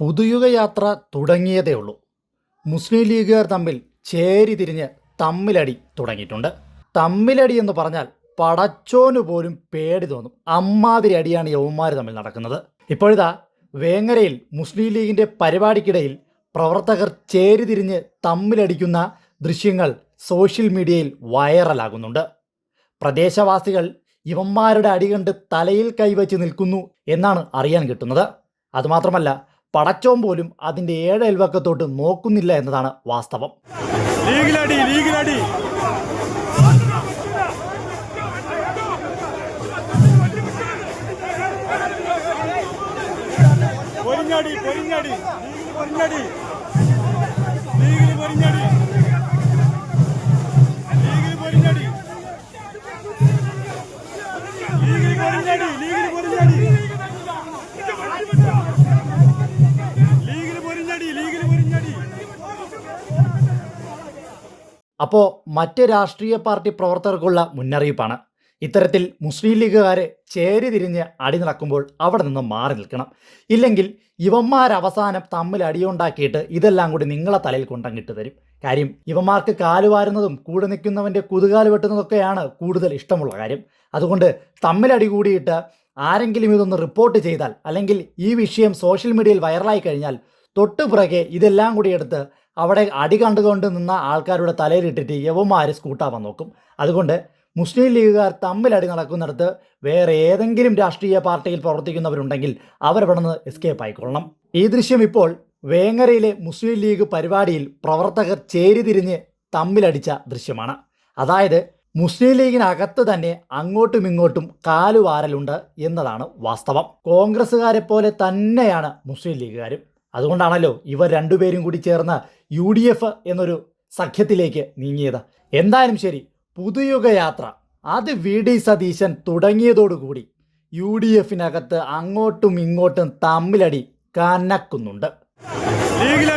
പുതുയുഗയാത്ര തുടങ്ങിയതേ ഉള്ളൂ. മുസ്ലിം ലീഗുകാർ തമ്മിൽ ചേരി തിരിഞ്ഞ് തമ്മിലടി തുടങ്ങിയിട്ടുണ്ട്. തമ്മിലടി എന്ന് പറഞ്ഞാൽ പടച്ചോന് പോലും പേടി തോന്നും. അമ്മാതിരി അടിയാണ് യവന്മാർ തമ്മിൽ നടക്കുന്നത്. ഇപ്പോഴിതാ വേങ്ങരയിൽ മുസ്ലിം ലീഗിൻ്റെ പരിപാടിക്കിടയിൽ പ്രവർത്തകർ ചേരി തിരിഞ്ഞ് തമ്മിലടിക്കുന്ന ദൃശ്യങ്ങൾ സോഷ്യൽ മീഡിയയിൽ വൈറലാകുന്നുണ്ട്. പ്രദേശവാസികൾ ഇവന്മാരുടെ അടി കണ്ട് തലയിൽ കൈവച്ച് നിൽക്കുന്നു എന്നാണ് അറിയാൻ കിട്ടുന്നത്. അതുമാത്രമല്ല, പടച്ചോൻ പോലും അതിൻ്റെ ഏഴയൽവക്കത്തോട്ട് നോക്കുന്നില്ല എന്നതാണ് വാസ്തവം. അപ്പോൾ മറ്റ് രാഷ്ട്രീയ പാർട്ടി പ്രവർത്തകർക്കുള്ള മുന്നറിയിപ്പാണ്. ഇത്തരത്തിൽ മുസ്ലിം ലീഗുകാരെ ചേരി തിരിഞ്ഞ് അടി നടക്കുമ്പോൾ അവിടെ നിന്ന് മാറി നിൽക്കണം. ഇല്ലെങ്കിൽ ഇവന്മാരവസാനം തമ്മിൽ അടിയുണ്ടാക്കിയിട്ട് ഇതെല്ലാം കൂടി നിങ്ങളെ തലയിൽ കൊണ്ടങ്ങിട്ട് തരും. കാര്യം ഇവന്മാർക്ക് കാലുവാരുന്നതും കൂടെ നിൽക്കുന്നവൻ്റെ കുതുകാല് വെട്ടുന്നതൊക്കെയാണ് കൂടുതൽ ഇഷ്ടമുള്ള കാര്യം. അതുകൊണ്ട് തമ്മിലടി കൂടിയിട്ട് ആരെങ്കിലും ഇതൊന്ന് റിപ്പോർട്ട് ചെയ്താൽ, അല്ലെങ്കിൽ ഈ വിഷയം സോഷ്യൽ മീഡിയയിൽ വൈറലായി കഴിഞ്ഞാൽ തൊട്ടു പിറകെ ഇതെല്ലാം കൂടി എടുത്ത് അവിടെ അടി കണ്ടുകൊണ്ട് നിന്ന ആൾക്കാരുടെ തലയിലിട്ടിട്ട് യവന്മാർ സ്കൂട്ടാവാൻ നോക്കും. അതുകൊണ്ട് മുസ്ലിം ലീഗുകാർ തമ്മിലടി നടക്കുന്നിടത്ത് വേറെ ഏതെങ്കിലും രാഷ്ട്രീയ പാർട്ടിയിൽ പ്രവർത്തിക്കുന്നവരുണ്ടെങ്കിൽ അവരവിടെ നിന്ന് എസ്കേപ്പ് ആയിക്കൊള്ളണം. ഈ ദൃശ്യം ഇപ്പോൾ വേങ്ങരയിലെ മുസ്ലിം ലീഗ് പരിപാടിയിൽ പ്രവർത്തകർ ചേരി തിരിഞ്ഞ് തമ്മിലടിച്ച ദൃശ്യമാണ്. അതായത് മുസ്ലിം ലീഗിനകത്ത് തന്നെ അങ്ങോട്ടും ഇങ്ങോട്ടും കാലുവാരലുണ്ട് എന്നതാണ് വാസ്തവം. കോൺഗ്രസ്സുകാരെ പോലെ തന്നെയാണ് മുസ്ലിം ലീഗുകാരും. അതുകൊണ്ടാണല്ലോ ഇവർ രണ്ടുപേരും കൂടി ചേർന്ന് UDF എന്നൊരു സഖ്യത്തിലേക്ക് നീങ്ങിയത്. എന്തായാലും ശരി, പുതുയുഗയാത്ര അത് VD സതീശൻ തുടങ്ങിയതോടുകൂടി UDFിനകത്ത് അങ്ങോട്ടും ഇങ്ങോട്ടും തമ്മിലടി കനക്കുന്നുണ്ട്. ലീഗിൽ